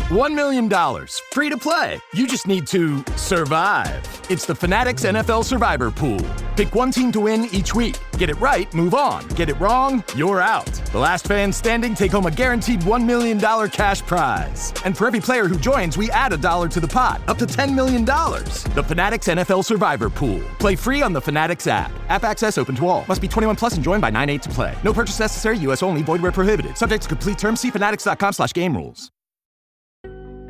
$1 million. Free to play. You just need to survive. It's the Fanatics NFL Survivor Pool. Pick one team to win each week. Get it right, move on. Get it wrong, you're out. The last fans standing take home a guaranteed $1 million cash prize. And for every player who joins, we add $1 to the pot, up to $10 million. The Fanatics NFL Survivor Pool. Play free on the Fanatics app. App access open to all. Must be 21 plus and joined by 9/8 to play. No purchase necessary. U.S. only. Void where prohibited. Subject to complete terms. See fanatics.com/game rules.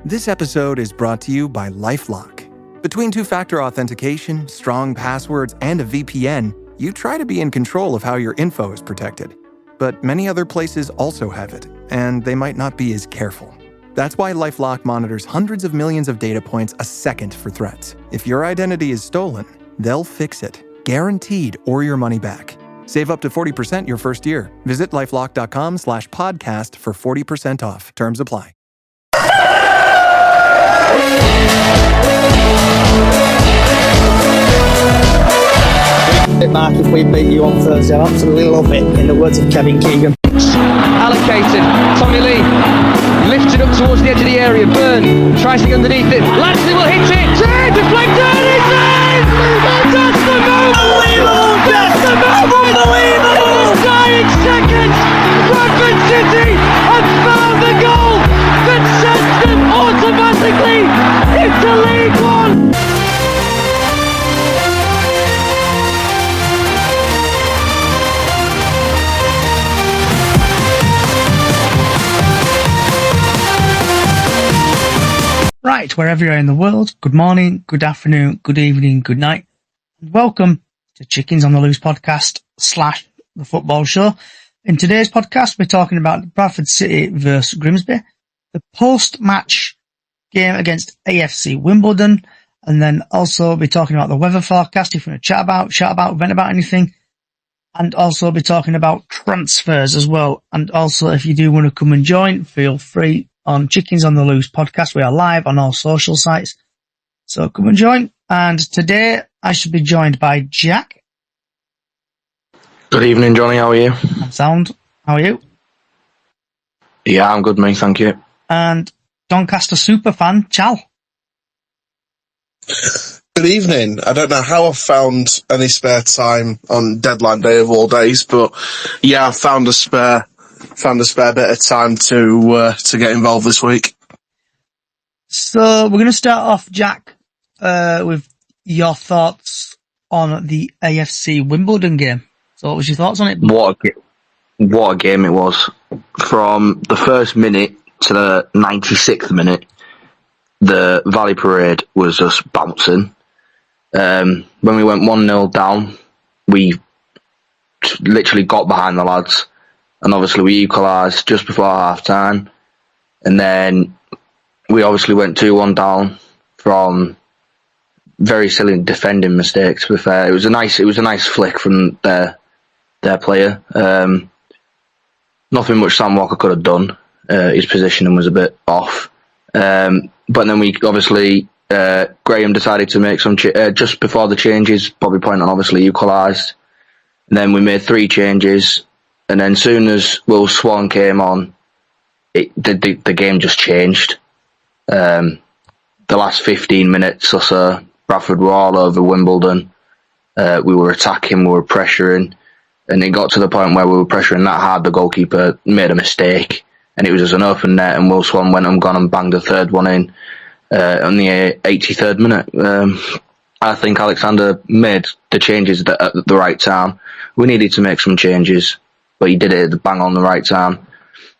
This episode is brought to you by LifeLock. Between two-factor authentication, strong passwords, and a VPN, you try to be in control of how your info is protected. But many other places also have it, and they might not be as careful. That's why LifeLock monitors hundreds of millions of data points a second for threats. If your identity is stolen, they'll fix it, guaranteed, or your money back. Save up to 40% your first year. Visit LifeLock.com/podcast for 40% off. Terms apply. Mark, if we beat you on Thursday, I absolutely love it, in the words of Kevin Keegan. Allocated, Tommy Lee lifted up towards the edge of the area. Byrne tries to get underneath it. Lashley will hit it. Deflected. It's in. That's the move. Unbelievable. That's the move. Unbelievable. Dying seconds. Bradford City have found the goal that sends them automatically into League One. Right, wherever you are in the world, good morning, good afternoon, good evening, good night, and welcome to Chickens on the Loose podcast / the football show. In today's podcast, we're talking about Bradford City versus Grimsby, the post-match game against AFC Wimbledon, and then also be talking about the weather forecast if you want to chat about, vent about anything, and also be talking about transfers as well. And also, if you do want to come and join, feel free. On Chickens on the Loose podcast, we are live on all social sites. So come and join. And today I should be joined by Jack. Good evening, Johnny. How are you? I'm sound. How are you? Yeah, I'm good, mate. Thank you. And Doncaster superfan, Chal. Good evening. I don't know how I've found any spare time on deadline day of all days, but yeah, I've found a spare bit of time to get involved this week. So we're going to start off, Jack, with your thoughts on the AFC Wimbledon game. So what was your thoughts on it? What a game it was. From the first minute to the 96th minute, the Valley Parade was just bouncing. When we went 1-0 down, we literally got behind the lads. And obviously we equalised just before half-time. And then we obviously went 2-1 down from very silly defending mistakes, to be fair. It was a nice flick from their player. Nothing much Sam Walker could have done. His positioning was a bit off. But then we obviously, Graham decided to make some, just before the changes, Bobby Poynton obviously equalised. And then we made 3 changes. And then soon as Will Swan came on, the game just changed. The last 15 minutes or so, Bradford were all over Wimbledon. We were attacking, we were pressuring. And it got to the point where we were pressuring that hard, the goalkeeper made a mistake. And it was just an open net, and Will Swan went and gone and banged the third one in on the 83rd minute. I think Alexander made the changes at the right time. We needed to make some changes, but he did it at the bang on the right time.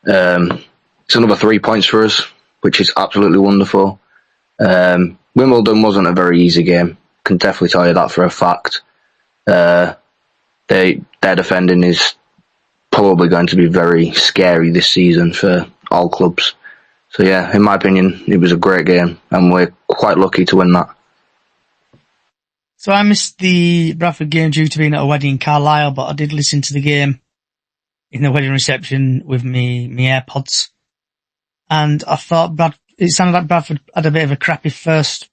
It's another 3 points for us, which is absolutely wonderful. Wimbledon wasn't a very easy game. Can definitely tell you that for a fact. Their defending is probably going to be very scary this season for all clubs. So yeah, in my opinion, it was a great game, and we're quite lucky to win that. So I missed the Bradford game due to being at a wedding in Carlisle, but I did listen to the game in the wedding reception with me AirPods. And I thought it sounded like Bradford had a bit of a crappy first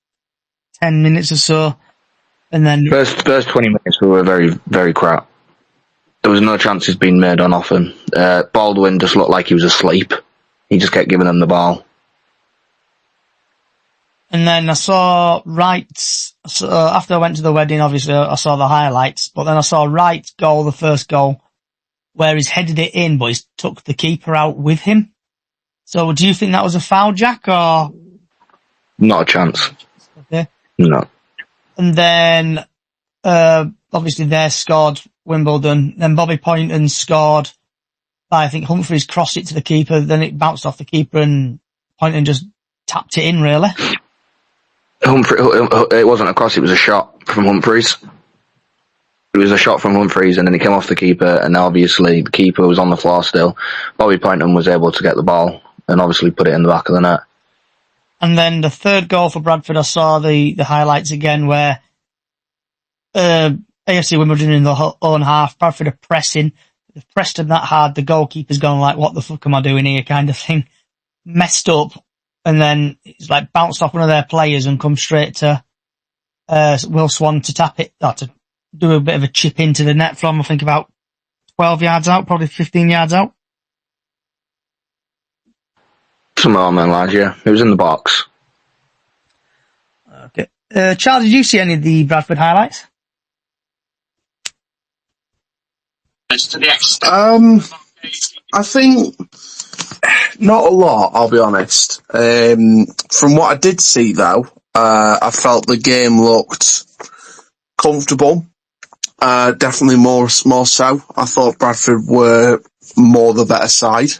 10 minutes or so. And then First 20 minutes we were very, very crap. There was no chances being made on often. Baldwin just looked like he was asleep. He just kept giving them the ball. And then I saw Wright's, after I went to the wedding, obviously I saw the highlights, but then I saw Wright's goal, the first goal, where he's headed it in, but he's took the keeper out with him. So do you think that was a foul, Jack, or? Not a chance. Okay. No. And then, obviously they scored Wimbledon, then Bobby Poynton scored, I think Humphreys crossed it to the keeper, then it bounced off the keeper and Poynton just tapped it in, really. It wasn't a cross, it was a shot from Humphreys. It was a shot from Humphreys and then it came off the keeper, and obviously the keeper was on the floor still. Bobby Poynton was able to get the ball and obviously put it in the back of the net. And then the third goal for Bradford, I saw the highlights again where AFC Wimbledon in the own half, Bradford are pressing. They've pressed him that hard, the goalkeeper's gone like, what the fuck am I doing here kind of thing. Messed up. And then it's like bounced off one of their players and come straight to Will Swan to tap it, or to do a bit of a chip into the net from, I think, about 12 yards out, probably 15 yards out. Somewhere on that line, yeah. It was in the box. Okay. Charles, did you see any of the Bradford highlights? I think not a lot, I'll be honest. From what I did see, though, I felt the game looked comfortable. Definitely more so. I thought Bradford were more the better side.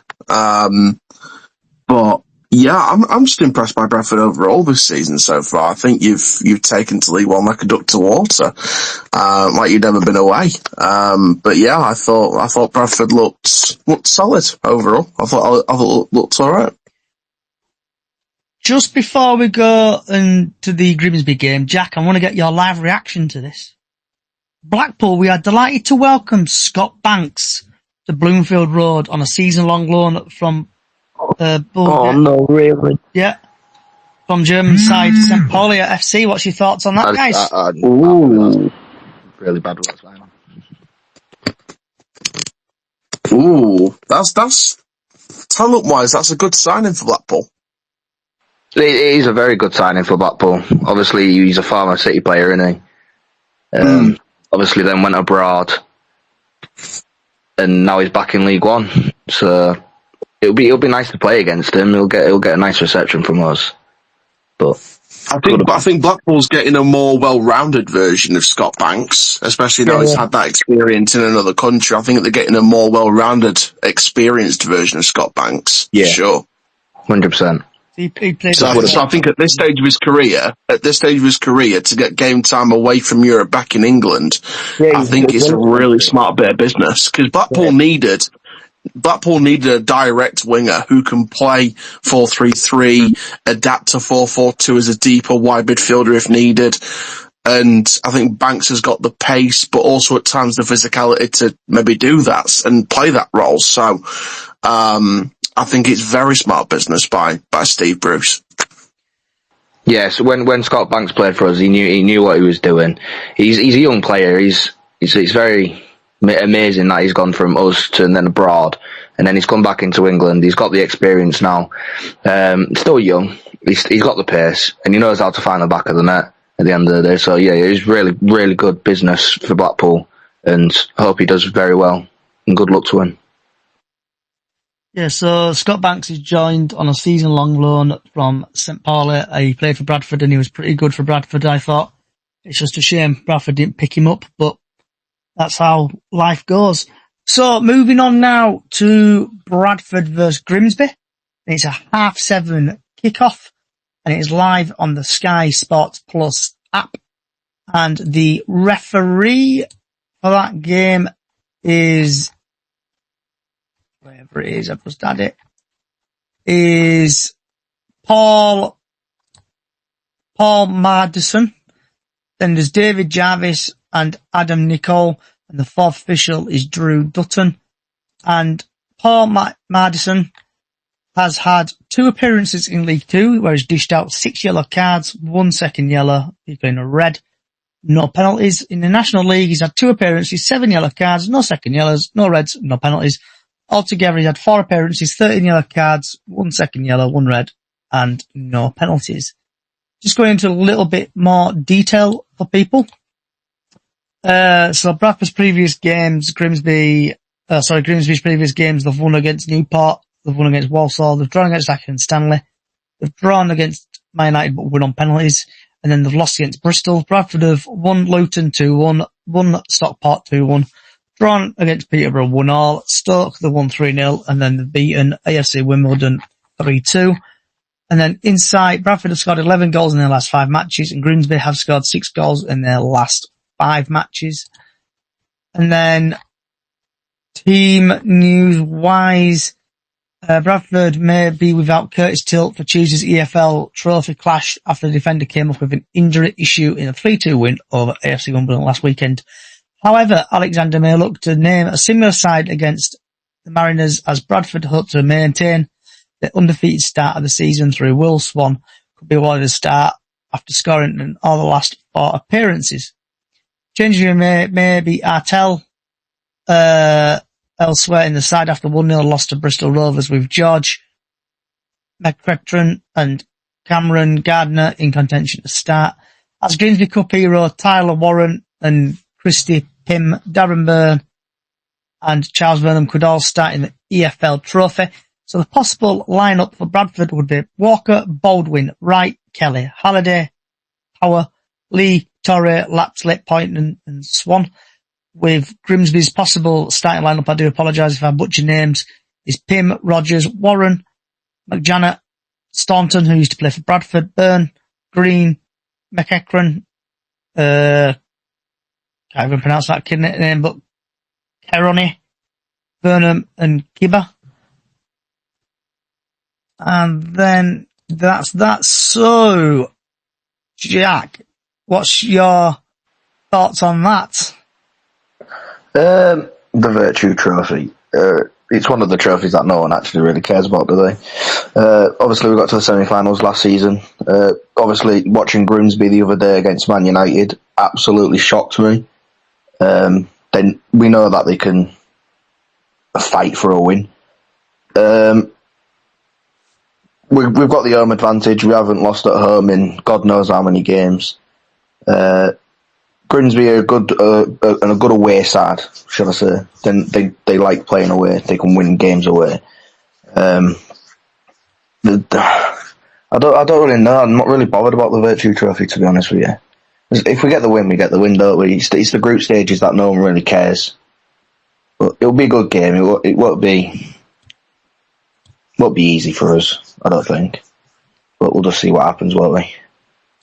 But yeah, I'm just impressed by Bradford overall this season so far. I think you've taken to League One like a duck to water, like you'd never been away. But yeah, I thought Bradford looked solid overall. I thought it looked all right. Just before we go into the Grimsby game, Jack, I want to get your live reaction to this. Blackpool, we are delighted to welcome Scott Banks to Bloomfield Road on a season-long loan from Oh, no, really? Yeah. From German side, St. Pauli at FC. What's your thoughts on that, guys? Ooh. Really bad with that. Ooh, that's talent-wise, that's a good signing for Blackpool. It is a very good signing for Blackpool. Obviously, he's a former City player, isn't he? Obviously, then went abroad, and now he's back in League One. So it'll be nice to play against him. He'll get a nice reception from us. But I think Blackpool's getting a more well-rounded version of Scott Banks, especially now he's had that experience in another country. I think they're getting a more well-rounded, experienced version of Scott Banks. Yeah, sure, 100%. So I think at this stage of his career, to get game time away from Europe back in England, I think it's a really smart bit of business, because Blackpool needed a direct winger who can play 4-3-3, adapt to 4-4-2 as a deeper wide midfielder if needed. And I think Banks has got the pace, but also at times the physicality to maybe do that and play that role. So, I think it's very smart business by Steve Bruce. Yes, when Scott Banks played for us, he knew what he was doing. He's a young player. It's very amazing that he's gone from us to and then abroad, and then he's come back into England. He's got the experience now. Still young. He's got the pace, and he knows how to find the back of the net at the end of the day. So yeah, it's really, really good business for Blackpool, and I hope he does very well. And good luck to him. Yeah, so Scott Banks is joined on a season-long loan from St. Pauli. He played for Bradford and he was pretty good for Bradford, I thought. It's just a shame Bradford didn't pick him up, but that's how life goes. So, moving on now to Bradford versus Grimsby. It's a 7:30 kickoff and it is live on the Sky Sports Plus app. And the referee for that game is... wherever it is, I've just had it, is Paul Madison. Then there's David Jarvis and Adam Nicole, and the fourth official is Drew Dutton. And Paul Madison has had 2 appearances in League 2, where he's dished out 6 yellow cards, 1 second yellow, he's playing a red, no penalties. In the National League, he's had 2 appearances, 7 yellow cards, no second yellows, no reds, no penalties. Altogether, he had 4 appearances, 13 yellow cards, 1 second yellow, 1 red, and no penalties. just going into a little bit more detail for people. So Bradford's previous games, Grimsby's previous games, they've won against Newport, they've won against Walsall, they've drawn against Accrington Stanley, they've drawn against Man United but won on penalties, and then they've lost against Bristol. Bradford have won Luton 2-1, won Stockport 2-1, drawn against Peterborough 1-1, Stoke they won 3-0, and then they've beaten AFC Wimbledon 3-2. And then inside, Bradford have scored 11 goals in their last 5 matches, and Grimsby have scored 6 goals in their last 5 matches. And then team news-wise, Bradford may be without Curtis Tilt for Tuesday's EFL Trophy clash after the defender came up with an injury issue in a 3-2 win over AFC Wimbledon last weekend. However, Alexander may look to name a similar side against the Mariners as Bradford hope to maintain the undefeated start of the season through Will Swan could be awarded a start after scoring in all the last 4 appearances. Changing may be Artel elsewhere in the side after 1-0 loss to Bristol Rovers with George McCracken and Cameron Gardner in contention to start. As Grimsby Cup hero Tyler Warren and Christy Pym, Darren Byrne and Charles Burnham could all start in the EFL Trophy. So the possible lineup for Bradford would be Walker, Baldwin, Wright, Kelly, Halliday, Power, Lee, Torre, Lapsley, Point and Swan. With Grimsby's possible starting lineup, I do apologise if I butcher names, is Pym, Rogers, Warren, McJannet, Staunton, who used to play for Bradford, Byrne, Green, McEachran, can't even pronounce that kid name, but Keroni, Burnham and Kibba. And then that's that. So, Jack, what's your thoughts on that? The Virtue Trophy. It's one of the trophies that no one actually really cares about, do they? Obviously, we got to the semi-finals last season. Obviously, watching Grimsby the other day against Man United absolutely shocked me. Then we know that they can fight for a win. We've got the home advantage. We haven't lost at home in God knows how many games. Grimsby are a good away side, shall I say? Then they like playing away. They can win games away. I don't really know. I'm not really bothered about the Virtue Trophy, to be honest with you. If we get the win, we get the win, don't we? It's the group stages that no one really cares. But it'll be a good game. It won't be easy for us, I don't think. But we'll just see what happens, won't we?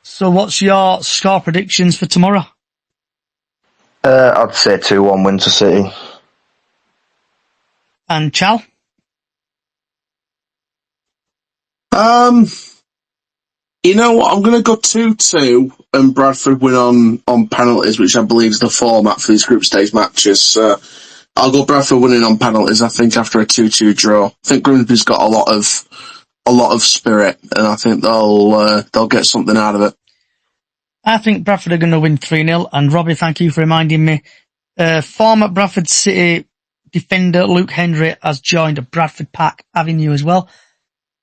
So what's your score predictions for tomorrow? I'd say 2-1 win to City. And Chal? You know what? I'm going to go 2-2 and Bradford win on penalties, which I believe is the format for these group stage matches. I'll go Bradford winning on penalties, I think, after a 2-2 draw. I think Grimsby's got a lot of spirit, and I think they'll get something out of it. I think Bradford are going to win 3-0, and Robbie, thank you for reminding me. Former Bradford City defender Luke Hendry has joined Bradford Park Avenue as well.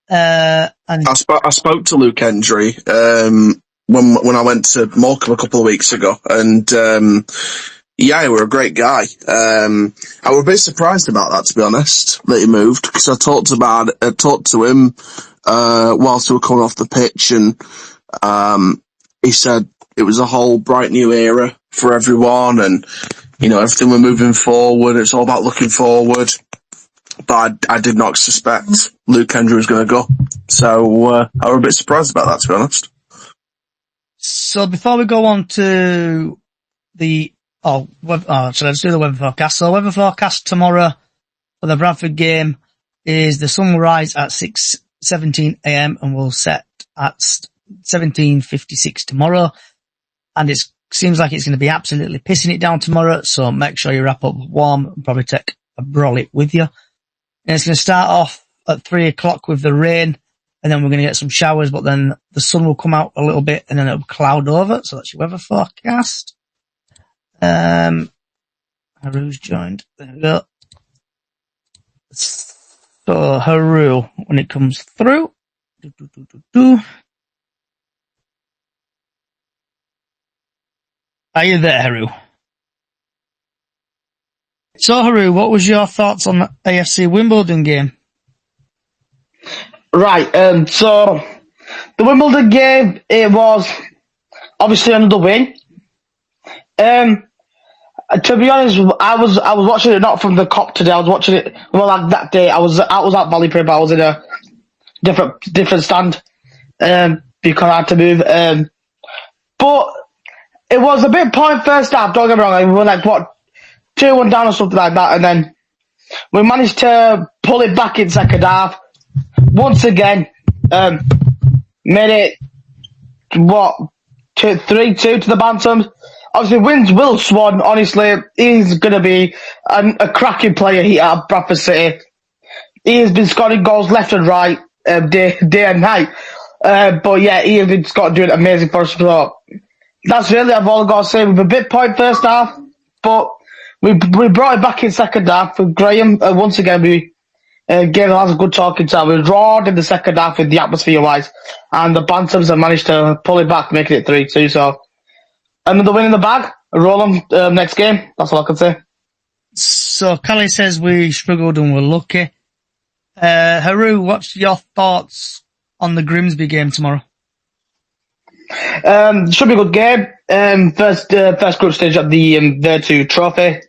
And I spoke to Luke Hendry when I went to Morecambe a couple of weeks ago, and yeah, he were a great guy. I was a bit surprised about that, to be honest, that he moved, because I talked to him whilst we were coming off the pitch, and he said it was a whole bright new era for everyone, and everything we're moving forward. It's all about looking forward. But I did not suspect Luke Hendry was going to go, so I was a bit surprised about that, to be honest. So before we go on to the let's do the weather forecast. So weather forecast tomorrow for the Bradford game is the sun will rise at 6:17 a.m. and will set at 17:56 tomorrow, and it seems like it's going to be absolutely pissing it down tomorrow, so make sure you wrap up warm and probably take a brolly with you. And it's going to start off at 3 o'clock with the rain, and then we're going to get some showers, but then the sun will come out a little bit and then it'll cloud over. So that's your weather forecast. Haru's joined. There we go. So Haru, when it comes through, Are you there, Haru? So, Haru, what was your thoughts on the AFC Wimbledon game? Right, so the Wimbledon game, it was obviously another win. To be honest, I was watching it not from the Cop today. I was watching it like that day. I was at Valley Parade, but I was in a different stand because I had to move. But it was a bit point first half. Don't get me wrong. We were like 2-1 down or something like that, and then we managed to pull it back in second half. Once again, made it 3-2 to the Bantams. Obviously, wins Will Swan. Honestly, he's going to be a cracking player here at Bradford City. He has been scoring goals left and right, day and night. But yeah, he has been doing amazing for us. So that's really all I've got to say. We've a bit point first half, but we brought it back in second half. With Graham, once again, we gave us a good talking time. We roared in the second half with the atmosphere-wise, and the Bantams have managed to pull it back, making it 3-2. So another win in the bag. Roll on next game. That's all I can say. So Callie says we struggled and we're lucky. Haru, what's your thoughts on the Grimsby game tomorrow? Should be a good game. First group stage of the Virtue Trophy.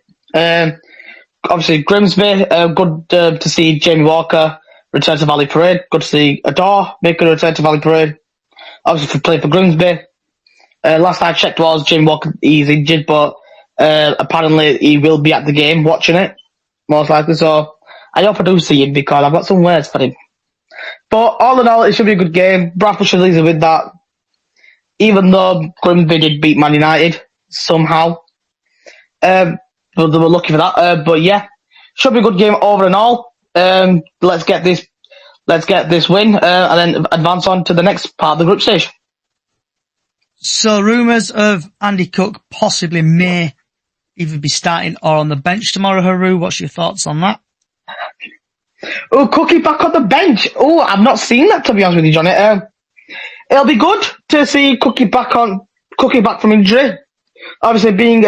Obviously Grimsby, good to see Jamie Walker return to Valley Parade. Good to see Adore make a return to Valley Parade. Obviously for playing for Grimsby. Last I checked was Jamie Walker, he's injured, but apparently he will be at the game watching it, most likely. So I hope I do see him because I've got some words for him. But all in all, it should be a good game. Bradford should easily win that, even though Grimsby did beat Man United somehow. But they were lucky for that. But yeah, should be a good game over and all. Let's get this win and then advance on to the next part of the group stage. So rumours of Andy Cook possibly may either be starting or on the bench tomorrow. Haru, what's your thoughts on that? Oh, Cookie back on the bench. Oh, I've not seen that, to be honest with you, Johnny. It'll be good to see Cookie back from injury. Obviously being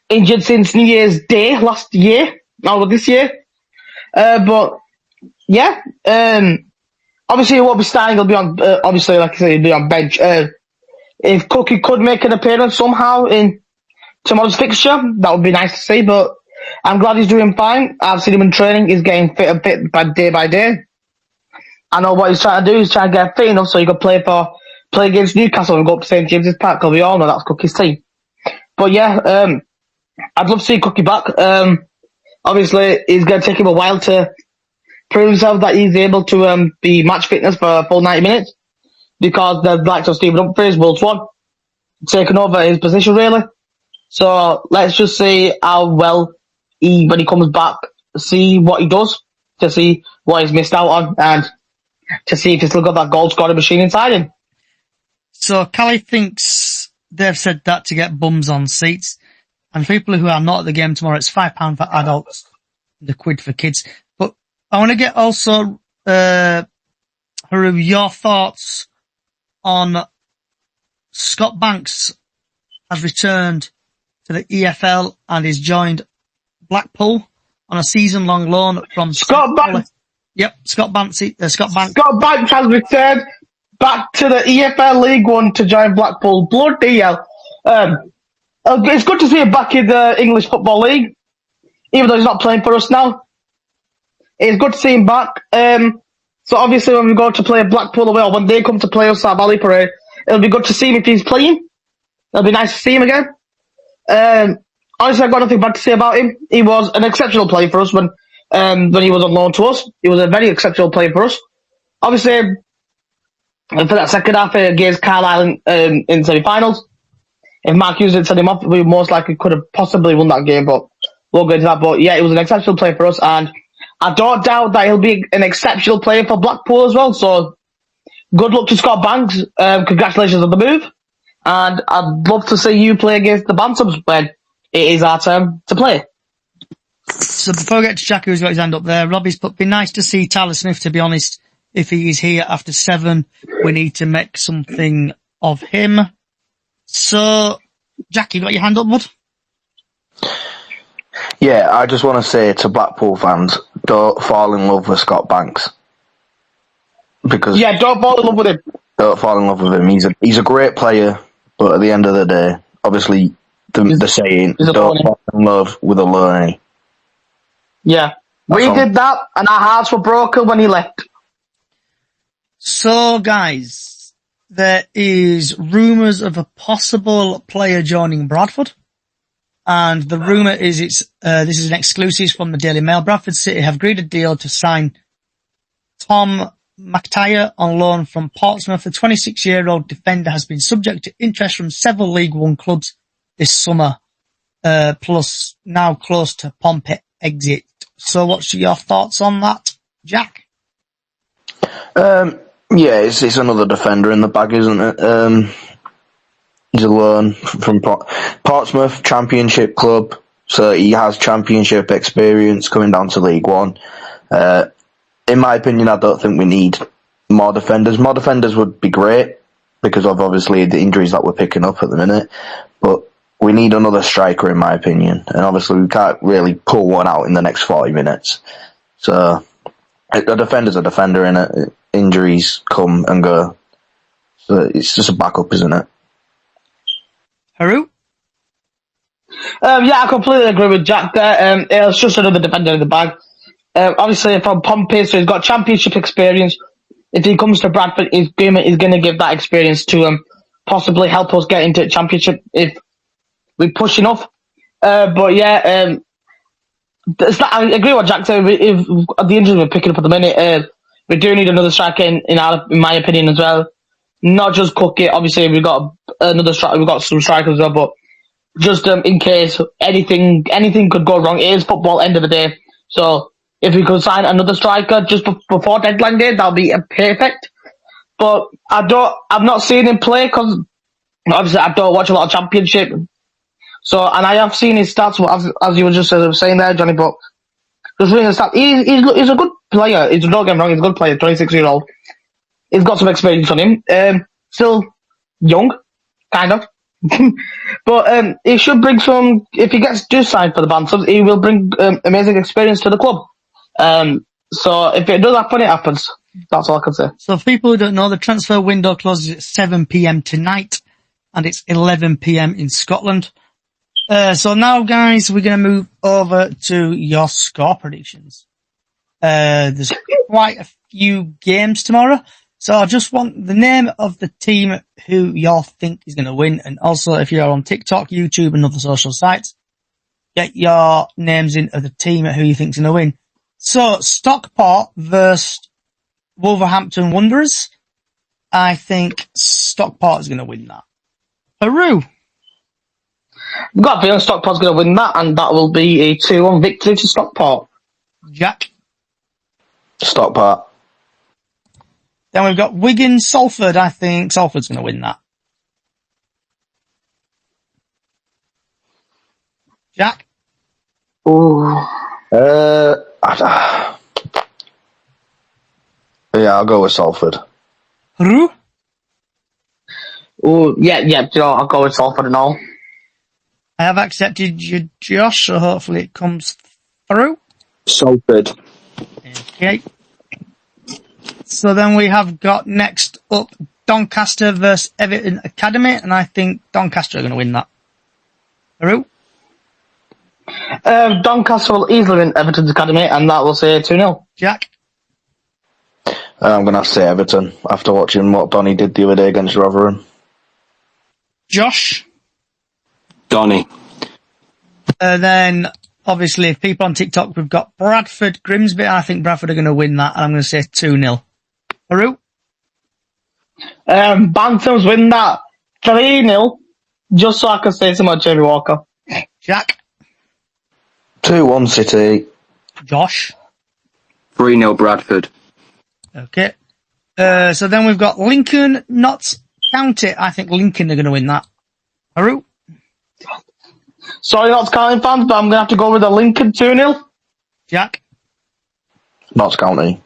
injured since New Year's Day last year, or this year. But yeah, obviously he won't be starting. He'll be on. Obviously, like I said, he'll be on bench. If Cookie could make an appearance somehow in tomorrow's fixture, that would be nice to see. But I'm glad he's doing fine. I've seen him in training. He's getting fit a bit day by day. I know what he's trying to do. He's trying to get fit enough so he could play against Newcastle and go up to St James's Park, because we all know that's Cookie's team. But yeah, I'd love to see Cookie back. Obviously, it's going to take him a while to prove himself that he's able to be match fitness for a full 90 minutes, because the likes of Stephen Humphries, Will Swan, taken over his position really. So let's just see how well when he comes back, see what he does, to see what he's missed out on, and to see if he's still got that goal scoring machine inside him. So Callie thinks they've said that to get bums on seats, and people who are not at the game tomorrow, it's £5 for adults, the £1 for kids. But I want to get also Haru, your thoughts on Scott Banks has returned to the EFL and he's joined Blackpool on a season-long loan from Scott Banks. Yep, Scott Banks. Scott Banks has returned back to the EFL League One to join Blackpool. Bloody hell. It's good to see him back in the English Football League, even though he's not playing for us now. It's good to see him back. So obviously when we go to play Blackpool away, or when they come to play us at Valley Parade, it'll be good to see him if he's playing. It'll be nice to see him again. Honestly, I've got nothing bad to say about him. He was an exceptional player for us when he was on loan to us. He was a very exceptional player for us. Obviously, for that second half against Carlisle in semi-finals, if Mark Hughes didn't send him off, we most likely could have possibly won that game, but we'll go into that. But yeah, he was an exceptional player for us, and I don't doubt that he'll be an exceptional player for Blackpool as well. So good luck to Scott Banks. Congratulations on the move. And I'd love to see you play against the Bantams when it is our turn to play. So before we get to Jack, who's got his hand up there, Robbie's put, be nice to see Tyler Smith, to be honest. If he is here after 7, we need to make something of him. So Jack, you got your hand up, bud? Yeah, I just want to say to Blackpool fans, don't fall in love with Scott Banks. Because Yeah, don't fall in love with him. don't fall in love with him. He's a great player, but at the end of the day, obviously, the saying, he's a don't loanee. fall in love with a loanee. Yeah. That's We all. did that, and our hearts were broken when he left. So, guys, there is rumours of a possible player joining Bradford. And the rumour is this is an exclusive from the Daily Mail. Bradford City have agreed a deal to sign Tom McTire on loan from Portsmouth. The 26-year-old defender has been subject to interest from several League One clubs this summer, plus now close to Pompey exit. So what's your thoughts on that, Jack? Yeah, it's another defender in the bag, isn't it? He's a loan from Portsmouth, Championship club, so he has Championship experience coming down to League One. In my opinion, I don't think we need more defenders. More defenders would be great because of obviously the injuries that we're picking up at the minute, but we need another striker in my opinion, and obviously we can't really pull one out in the next 40 minutes. So a defender's a defender, and injuries come and go. So it's just a backup, isn't it? Haru? Yeah, I completely agree with Jack there. It's just another defender in the bag. Obviously, from Pompey, so he's got Championship experience. If he comes to Bradford, he's going to give that experience to him, possibly help us get into Championship if we push enough. But yeah, I agree with what Jack said. If the injuries we're picking up at the minute, we do need another striker in my opinion as well. Not just Cookie. Obviously, we've got another striker. We've got some strikers as well, but just in case anything could go wrong. It is football, end of the day. So if we could sign another striker just before deadline day, that'll be perfect. But I've not seen him play because obviously I don't watch a lot of Championship. So, and I have seen his stats as you were just saying there, Johnny. But just reading his stats, he's a good player. Don't get me wrong, he's a good player. 26-year-old. He's got some experience on him. Still young, kind of. But he should bring some. If he gets just signed for the Bantam, he will bring amazing experience to the club. So if it does happen, it happens. That's all I can say. So for people who don't know, the transfer window closes at 7 p.m. tonight, and it's 11 p.m. in Scotland. So now, guys, we're going to move over to your score predictions. There's quite a few games tomorrow, so I just want the name of the team who y'all think is going to win, and also if you're on TikTok, YouTube, and other social sites, get your names in of the team who you think's going to win. So Stockport versus Wolverhampton Wanderers. I think Stockport is going to win that. Peru. I've got a feeling Stockport's going to win that, and that will be a 2-1 victory to Stockport. Jack. Stockport. Then we've got Wigan Salford. I think Salford's going to win that. Jack. Oh. Yeah, I'll go with Salford. Peru. Oh, yeah, I'll go with Salford and all. I have accepted you, Josh, so hopefully it comes through. Salford. Okay. So then we have got next up Doncaster versus Everton Academy, and I think Doncaster are going to win that. Peru. Doncaster will easily win Everton's Academy, and that will say 2-0. Jack. I'm going to have to say Everton after watching what Donny did the other day against Rotherham. Josh. Donny. Then, obviously, if people on TikTok, we've got Bradford, Grimsby, and I think Bradford are going to win that, and I'm going to say 2-0. Haru? Bantams win that 3-0, just so I can say so much, Jamie Walker. Jack? 2-1 City. Josh? 3-0 Bradford. Okay. So then we've got Lincoln, Notts County. I think Lincoln are going to win that. Haru? Sorry, Notts County fans, but I'm going to have to go with the Lincoln 2-0. Jack? Notts County.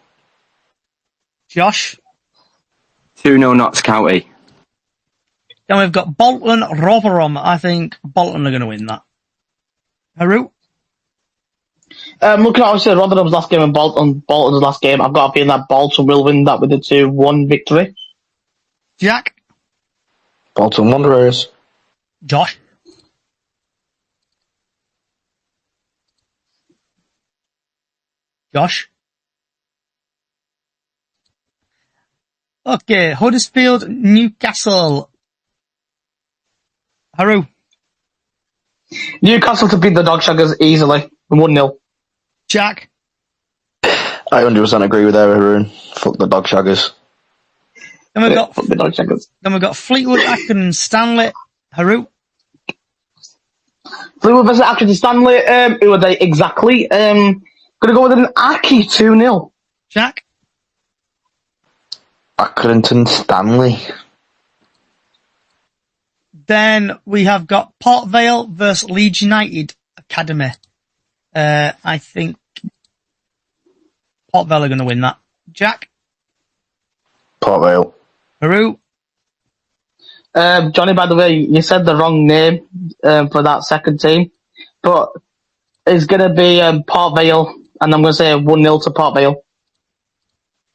Josh? 2-0 Notts County. Then we've got Bolton, Rotherham. I think Bolton are going to win that. Haru? Looking at obviously Rotherham's last game and Bolton's last game, I've got a feeling that Bolton will win that with a 2-1 victory. Jack? Bolton Wanderers. Josh? Josh? Okay, Huddersfield, Newcastle. Haru? Newcastle to beat the Dogshaggers easily, 1-0. Jack? I 100% agree with Haroon. Fuck the dog shaggers. Then we've got Fuck the Dogshaggers. Then we've got Fleetwood, Accrington, Stanley. Haru? Fleetwood versus Accrington Stanley. Who are they exactly? Gonna go with an Aki 2-0. Jack? Accrington Stanley. Then we have got Port Vale versus Leeds United Academy. I think Port Vale are going to win that. Jack? Port Vale. Haru? Johnny, by the way, you said the wrong name for that second team, but it's going to be Port Vale, and I'm going to say 1-0 to Port Vale.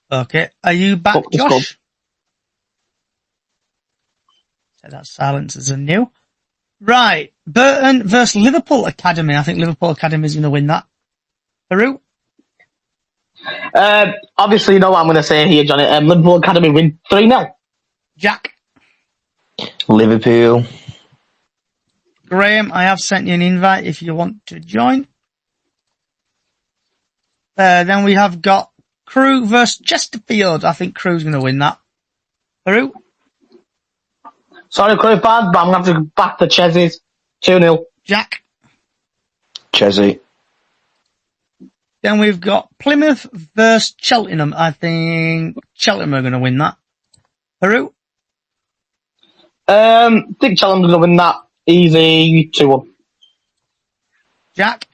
Okay. Are you back, Fuck the Josh? squad. So that silence is a new. Right. Burton versus Liverpool Academy. I think Liverpool Academy is going to win that. Haru? Obviously, you know what I'm going to say here, Johnny. Liverpool Academy win 3-0. Jack? Liverpool. Graham, I have sent you an invite if you want to join. Then we have got Crewe versus Chesterfield. I think Crewe's going to win that. Haru? Sorry, Crew fans, but I'm going to have to back the Chessies. 2-0. Jack? Chelsea. Then we've got Plymouth versus Cheltenham. I think Cheltenham are going to win that. Haru? Think Cheltenham's going to win that easy 2-1. Jack?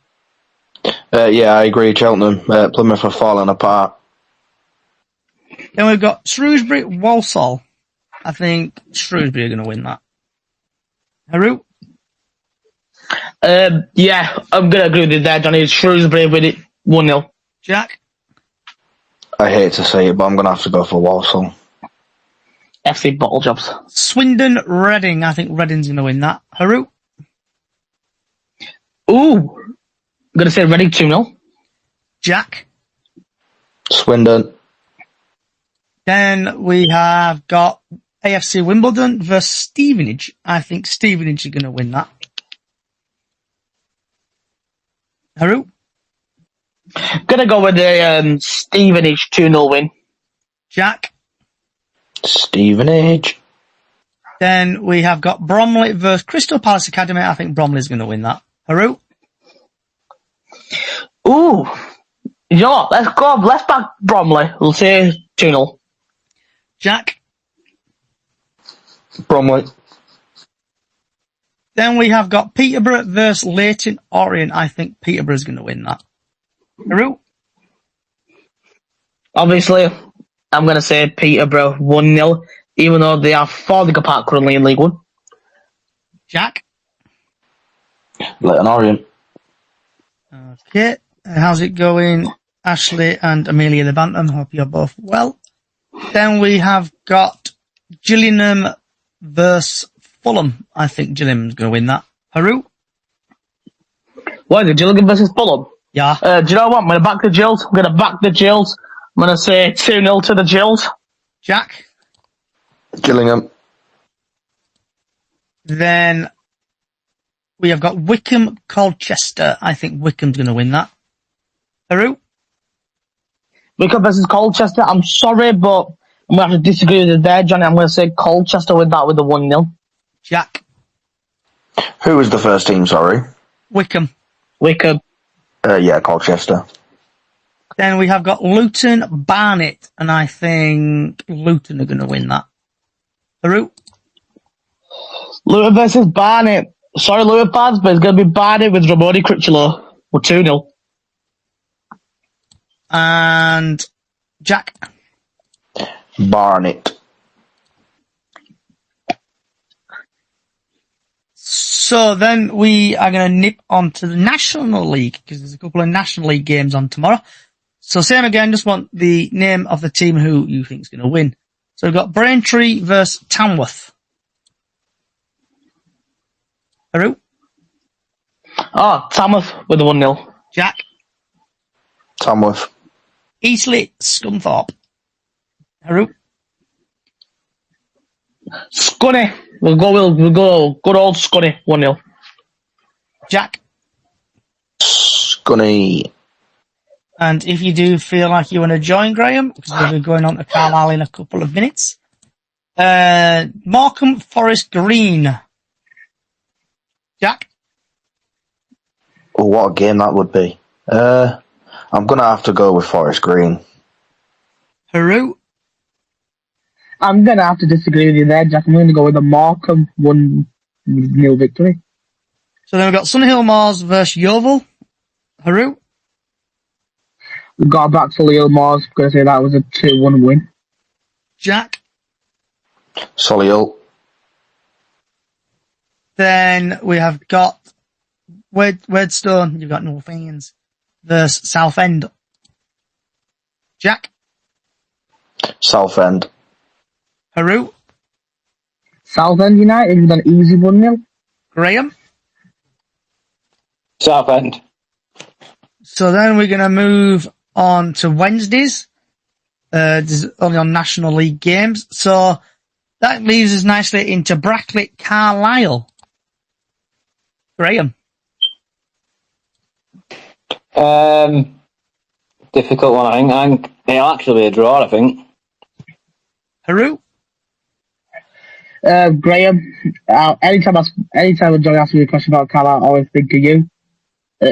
Yeah, I agree. Cheltenham. Plymouth are falling apart. Then we've got Shrewsbury, Walsall. I think Shrewsbury are going to win that. Haru? Yeah, I'm going to agree with you there, Johnny. Shrewsbury win it 1-0. Jack? I hate to say it, but I'm going to have to go for Walsall. FC Bottle Jobs. Swindon, Reading. I think Reading's going to win that. Haru? Ooh. I'm going to say Reading 2-0. Jack? Swindon. Then we have got AFC Wimbledon versus Stevenage. I think Stevenage are going to win that. Haru? Gonna go with the Stevenage 2-0 win. Jack? Stevenage. Then we have got Bromley versus Crystal Palace Academy. I think Bromley's going to win that. Haru? Ooh. You know what? Let's go. Let's back Bromley. We'll say 2-0. Jack? Bromley. Then we have got Peterborough versus Leyton Orient. I think Peterborough's going to win that. Haru? Obviously, I'm going to say Peterborough 1-0, even though they are falling apart currently in League One. Jack? Leyton Orient. Okay. How's it going, Ashley and Amelia the Bantam? Hope you're both well. Then we have got Gillingham versus Fulham. I think Gillingham's going to win that. Haru? What is it, Gillingham versus Fulham? Yeah. Do you know what? I'm going to back the Gills. I'm going to back the Gills. I'm going to say 2-0 to the Gills. Jack? Gillingham. Then we have got Wickham, Colchester. I think Wickham's going to win that. Haru? Wickham versus Colchester. I'm sorry, but I'm going to have to disagree with you there, Johnny. I'm going to say Colchester with that with the 1-0. Jack? Who was the first team, sorry? Wickham. Wickham. Yeah, Colchester. Then we have got Luton, Barnet, and I think Luton are going to win that. Haru? Luton versus Barnet. Sorry, Luton fans, but it's going to be Barnet with Ramoni Critchlow. We're 2-0. And Jack? Barnet. So then we are going to nip on to the National League, because there's a couple of National League games on tomorrow. So same again, just want the name of the team who you think is going to win. So we've got Braintree versus Tamworth. Haru? Oh, Tamworth with the 1-0. Jack? Tamworth. Eastleigh, Scunthorpe. Haru? Scunny. We'll go good old Scunny, 1-0. Jack? Scunny. And if you do feel like you want to join Graham, because we'll be going on to Carlisle in a couple of minutes. Morecambe, Forest Green. Jack? Oh, what a game that would be. I'm going to have to go with Forest Green. Haru? I'm going to have to disagree with you there, Jack. I'm going to go with the Morecambe 1-0 victory. So then we've got Sunhill Moors versus Yeovil. Haru? We got back to Solihull Moors. I'm going to say that was a 2-1 win. Jack? Solihull. Then we have got Wedstone. You've got Northampton versus Southend. Jack? Southend. Haru? Southend United with an easy 1-0. Graham? Southend. So then we're going to move on to Wednesdays. This is only on National League games. So that leaves us nicely into Brackley Carlisle. Graham? Difficult one, I think. It'll actually be a draw, I think. Haru? Graham, anytime Johnny asks me a question about Carlisle, I always think of you.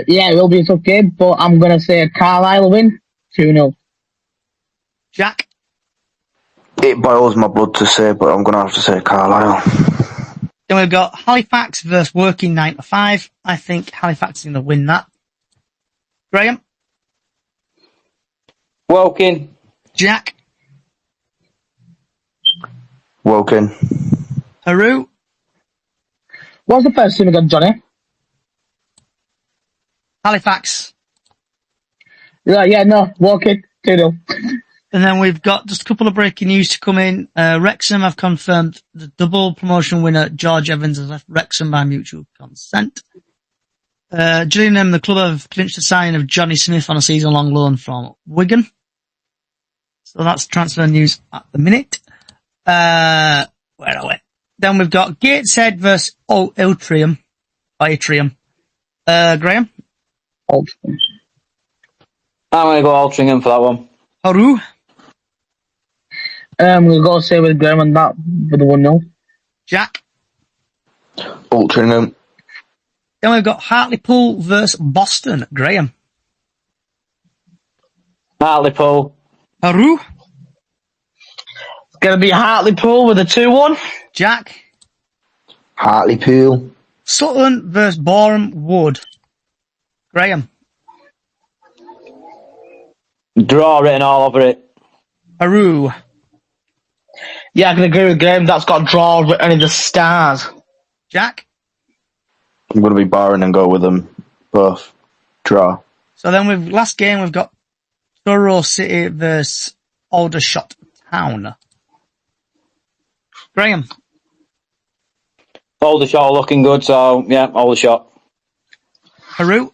Yeah, it will be a tough game, but I'm going to say Carlisle win 2-0. Jack? It boils my blood to say, but I'm going to have to say Carlisle. Then we've got Halifax versus Working 9 to 5. I think Halifax is going to win that. Graham? Woking. Jack? Woking. Haru? What's the first team again, Johnny? Halifax. Woking 2-0. And then we've got just a couple of breaking news to come in. Wrexham have confirmed the double promotion winner George Evans has left Wrexham by mutual consent. Gillingham, the club, have clinched the signing of Johnny Smith on a season-long loan from Wigan. So that's transfer news at the minute. Where are we? Then we've got Gateshead versus Iltrium. Graham? Altrincham. I'm going to go Altrincham for that one. Haru? We'll go say with Graham on that with the 1-0. Jack? Altrincham. Then we've got Hartlepool versus Boston. Graham? Hartlepool. Haru? It's going to be Hartlepool with a 2-1. Jack? Hartlepool. Sutton versus Boreham Wood. Graham? Draw written all over it. Haru? Yeah, I can agree with Graham. That's got draw written in the stars. Jack? I'm going to be barring and go with them both. Draw. So then last game we've got Truro City versus Aldershot Town. Graham? Aldershot looking good, so yeah, Aldershot. Haru?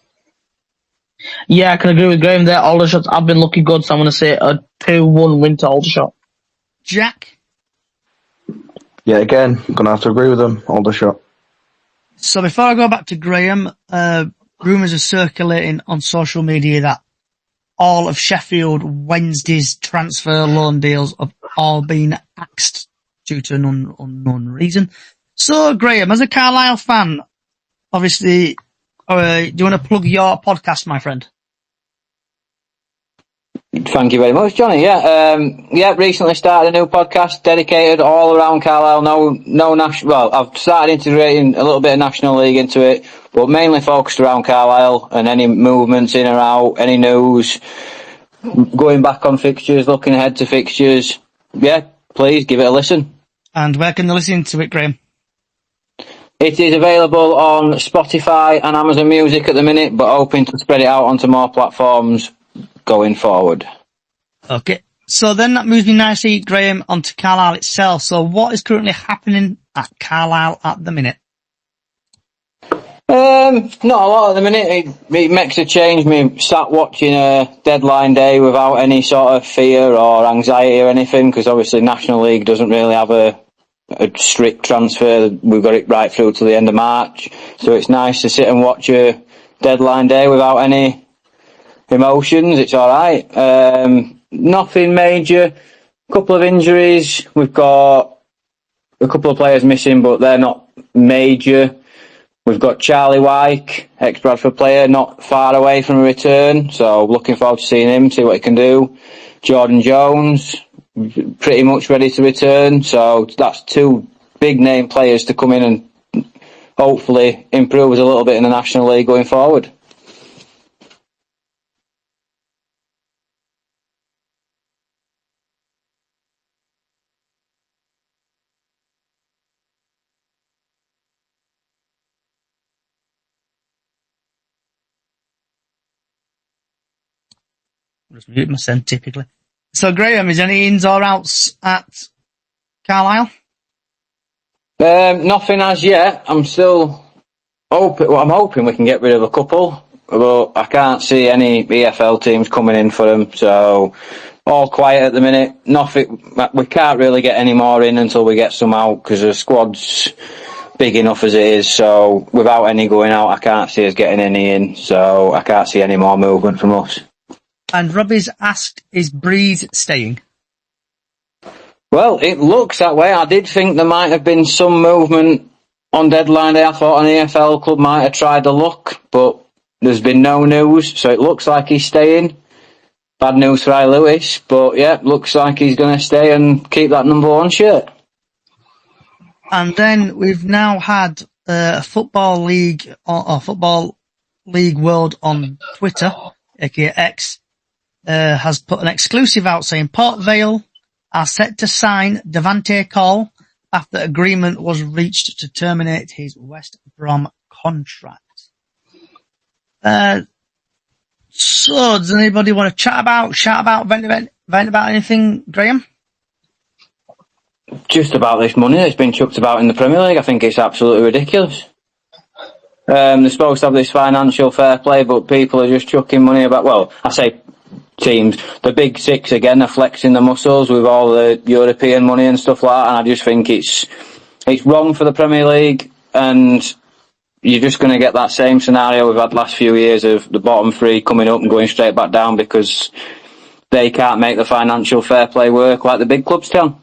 Yeah, I can agree with Graham there. Aldershot have been looking good, so I'm going to say a 2-1 win to Aldershot. Jack? Yeah, again, I'm going to have to agree with them. Aldershot. So before I go back to Graham, rumours are circulating on social media that all of Sheffield Wednesday's transfer loan deals have all been axed due to an unknown reason. So, Graham, as a Carlisle fan, obviously, do you want to plug your podcast, my friend? Thank you very much, Johnny. Recently started a new podcast dedicated all around Carlisle. No national. Well, I've started integrating a little bit of National League into it, but mainly focused around Carlisle and any movements in or out, any news, going back on fixtures, looking ahead to fixtures. Yeah, please give it a listen. And where can they listen to it, Graham? It is available on Spotify and Amazon Music at the minute, but hoping to spread it out onto more platforms going forward. Okay. So then that moves me nicely, Graham, onto Carlisle itself. So what is currently happening at Carlisle at the minute? Not a lot at the minute. It makes a change. Me sat watching a deadline day without any sort of fear or anxiety or anything, because obviously National League doesn't really have a strict transfer. We've got it right through to the end of March, so it's nice to sit and watch a deadline day without any emotions. It's all right. Nothing major. A couple of injuries. We've got a couple of players missing, but they're not major. We've got Charlie Wyke, ex-Bradford player, not far away from a return, so looking forward to seeing him, see what he can do. Jordan Jones, pretty much ready to return, so that's two big name players to come in and hopefully improve us a little bit in the National League going forward. Just mute myself typically. So Graham, is there any ins or outs at Carlisle? Nothing as yet. I'm still hoping. Well, I'm hoping we can get rid of a couple, but I can't see any EFL teams coming in for them. So all quiet at the minute. Nothing. We can't really get any more in until we get some out because the squad's big enough as it is. So without any going out, I can't see us getting any in. So I can't see any more movement from us. And Robbie's asked, is Breeze staying? Well, it looks that way. I did think there might have been some movement on deadline day. I thought an EFL club might have tried to look, but there's been no news, so it looks like he's staying. Bad news for I. Lewis, but yeah, looks like he's going to stay and keep that number 1 shirt. And then we've now had Football League World on Twitter, aka X, has put an exclusive out saying Port Vale are set to sign Devante Cole after agreement was reached to terminate his West Brom contract. So does anybody want to chat about, vent about anything, Graham? Just about this money that's been chucked about in the Premier League. I think it's absolutely ridiculous. They're supposed to have this financial fair play, but people are just chucking money about, well, I say teams, the big six again are flexing the muscles with all the European money and stuff like that, and I just think it's wrong for the Premier League, and you're just going to get that same scenario we've had the last few years of the bottom three coming up and going straight back down because they can't make the financial fair play work like the big clubs can.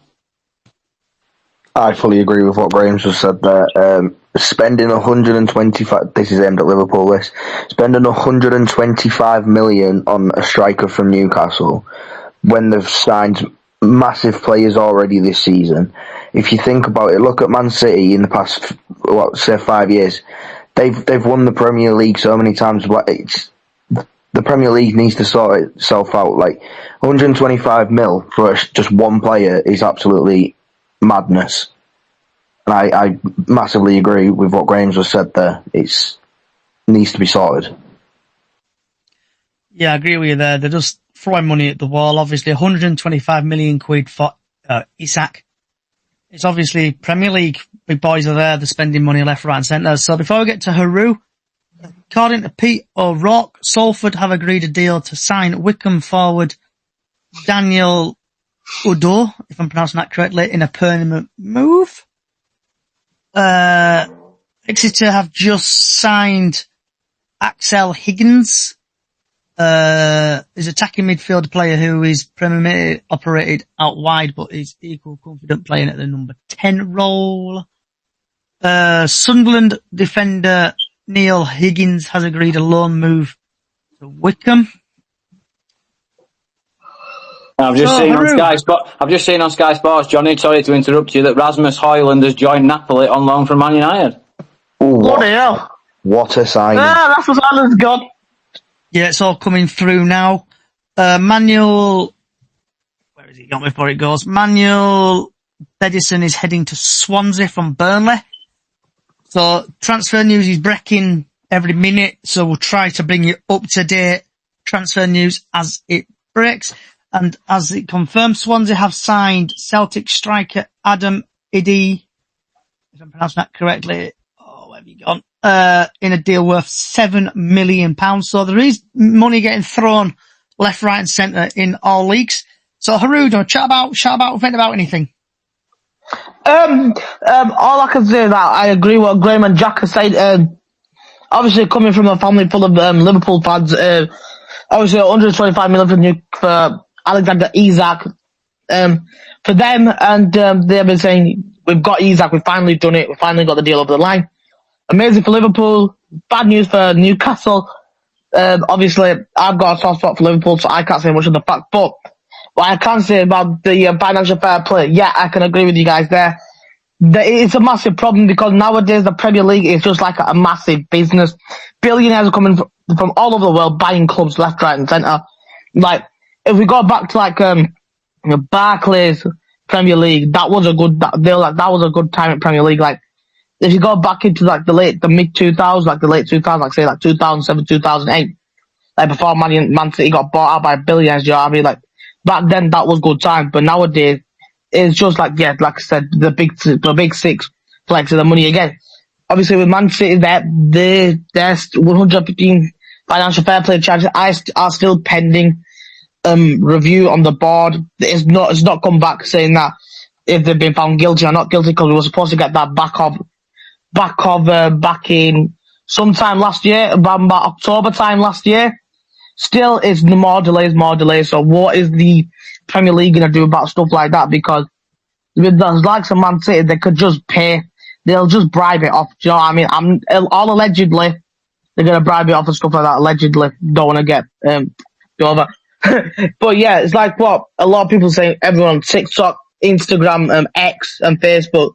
I fully agree with what Graham's just said there. Spending 125, this is aimed at Liverpool, this, spending 125 million on a striker from Newcastle when they've signed massive players already this season. If you think about it, look at Man City in the past, say 5 years. They've won the Premier League so many times, but the Premier League needs to sort itself out. Like 125 mil for just one player is absolutely madness. And I massively agree with what Graham's just said there. It needs to be sorted. Yeah, I agree with you there. They're just throwing money at the wall. Obviously, 125 million quid for Isak. It's obviously Premier League. Big boys are there. They're spending money left, right and centre. So before we get to Haru, according to Pete O'Rourke, Salford have agreed a deal to sign Wickham forward Daniel Udo, if I'm pronouncing that correctly, in a permanent move. Exeter have just signed Axel Higgins, is attacking midfield player who is primarily operated out wide, but is equal confident playing at the number 10 role. Sunderland defender Neil Higgins has agreed a loan move to Wickham. I've just seen on Sky Sports, Johnny, sorry to interrupt you, that Rasmus Højlund has joined Napoli on loan from Man United. Bloody hell. What a signing. That's what Ireland's gone. Yeah, it's all coming through now. Manuel, where is he gone before it goes? Manuel Bedison is heading to Swansea from Burnley. So transfer news is breaking every minute, so we'll try to bring you up to date transfer news as it breaks. And as it confirms, Swansea have signed Celtic striker Adam Iddy, if I'm pronouncing that correctly. Oh, where have you gone? In a deal worth £7 million. So there is money getting thrown left, right and centre in all leagues. So Haroon, chat about anything. All I can say is that I agree with what Graham and Jack have said. Obviously, coming from a family full of Liverpool fans, obviously 125 million for Alexander Isak. For them, and they've been saying, we've got Isak, we've finally done it, we finally got the deal over the line. Amazing for Liverpool, bad news for Newcastle. Obviously, I've got a soft spot for Liverpool, so I can't say much of the fact, but what I can say about the financial fair play, yeah, I can agree with you guys there. It's a massive problem because nowadays the Premier League is just like a massive business. Billionaires are coming from all over the world buying clubs left, right and centre. Like, if we go back to like Barclays Premier League, that was a good time at Premier League. Like, if you go back into like the mid 2000s, like the late 2000s, like say like 2007, 2008, like before Man City got bought out by billionaires, you know what I mean? Like, back then that was good time, but nowadays it's just like, yeah, like I said, the big six flexing the money again. Obviously with Man City, their 115 financial fair play charges are still pending review on the board. It's not come back saying that if they've been found guilty or not guilty, because we were supposed to get that back in sometime last year, about October time last year. Still, it's more delays. So what is the Premier League going to do about stuff like that? Because with the likes of Man City, they could just pay. They'll just bribe it off. Do you know what I mean? All allegedly, they're going to bribe it off and stuff like that. Allegedly, don't want to get over. But yeah, it's like what a lot of people say. Everyone on TikTok, Instagram, X, and Facebook.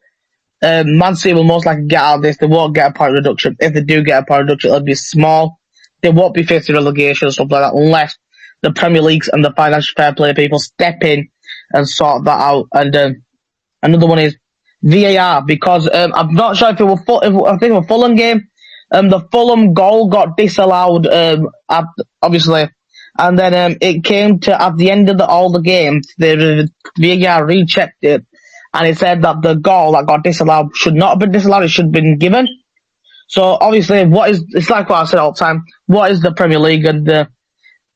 Man City will most likely get out of this. They won't get a point reduction. If they do get a point reduction, it'll be small. They won't be facing relegation and stuff like that unless the Premier Leagues and the financial fair play people step in and sort that out. And another one is VAR, because I'm not sure if it was I think it was a Fulham game. The Fulham goal got disallowed, obviously, and then it came to at the end of all the games, the VAR rechecked it, and it said that the goal that got disallowed should not have been disallowed; it should have been given. So obviously, it's like what I said all the time. What is the Premier League and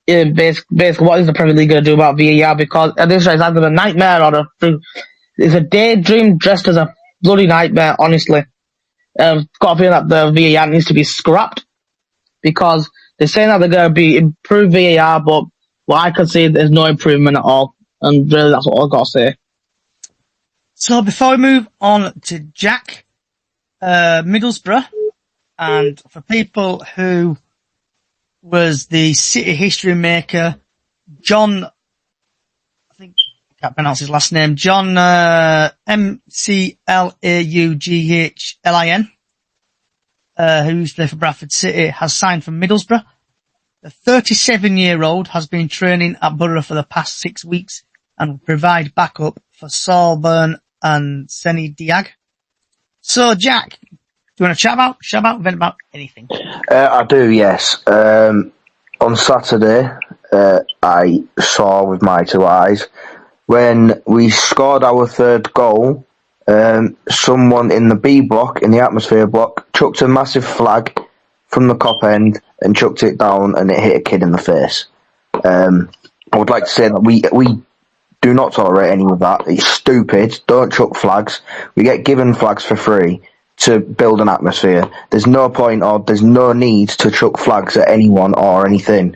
basically what is the Premier League going to do about VAR? Because at this rate, it's either a nightmare or it's a daydream dressed as a bloody nightmare. Honestly, got a feeling that the VAR needs to be scrapped because they're saying that they're going to improve VAR, but what I can see, there's no improvement at all. And really, that's what I've got to say. So before we move on to Jack, Middlesbrough. And for people who was the City history maker, John, I think I can't pronounce his last name, John Mclauglin, who used to play for Bradford City, has signed for Middlesbrough. The 37-year-old has been training at Borough for the past 6 weeks and will provide backup for Saul Byrne and Seni Diag. So, Jack, do you want to vent about anything? I do, yes. On Saturday, I saw with my two eyes when we scored our third goal. Someone in the B block, in the atmosphere block, chucked a massive flag from the cop end and chucked it down, and it hit a kid in the face. I would like to say that we do not tolerate any of that. It's stupid. Don't chuck flags. We get given flags for free to build an atmosphere. There's no point or there's no need to chuck flags at anyone or anything.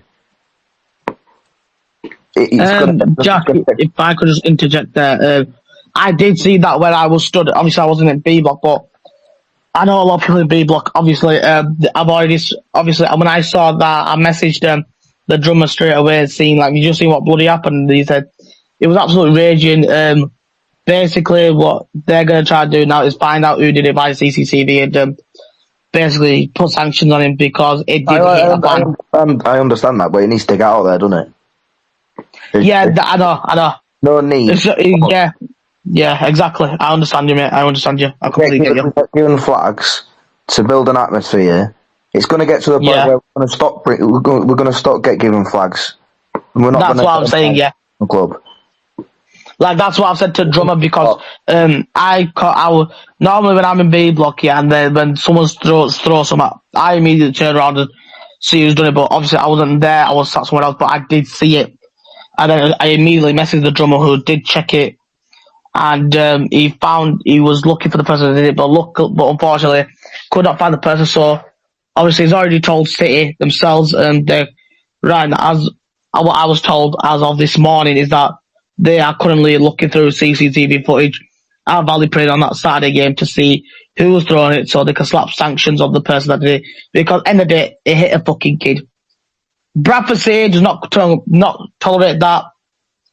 Jack, if I could just interject there, I did see that when I was stood. Obviously, I wasn't in B block, but I know a lot of people in B block. Obviously, when I saw that, I messaged the drummer straight away, saying like, "You just seen what bloody happened?" And he said it was absolutely raging. Basically, what they're going to try to do now is find out who did it by CCTV and basically put sanctions on him because it did hit a ban. I understand that, but it needs to get out there, doesn't it? Yeah, I know. No need. Yeah, exactly. I understand you, mate. I understand you. I completely get you. Given flags to build an atmosphere, it's going to get to the point where we're going to stop giving flags. And we're not. That's what I'm saying. Yeah. The club. Like, that's what I've said to Drummer, because I normally when I'm in B block, and then when someone throws something, I immediately turn around and see who's done it. But obviously I wasn't there, I was sat somewhere else, but I did see it. And then I immediately messaged the Drummer, who did check it, and he was looking for the person that did it, but unfortunately could not find the person. So obviously he's already told City themselves, and they're right, as what I was told as of this morning is that they are currently looking through CCTV footage at Valley Parade on that Saturday game to see who was throwing it, so they can slap sanctions on the person that did it. Because end of the day, it hit a fucking kid. Bradford City does not tolerate that.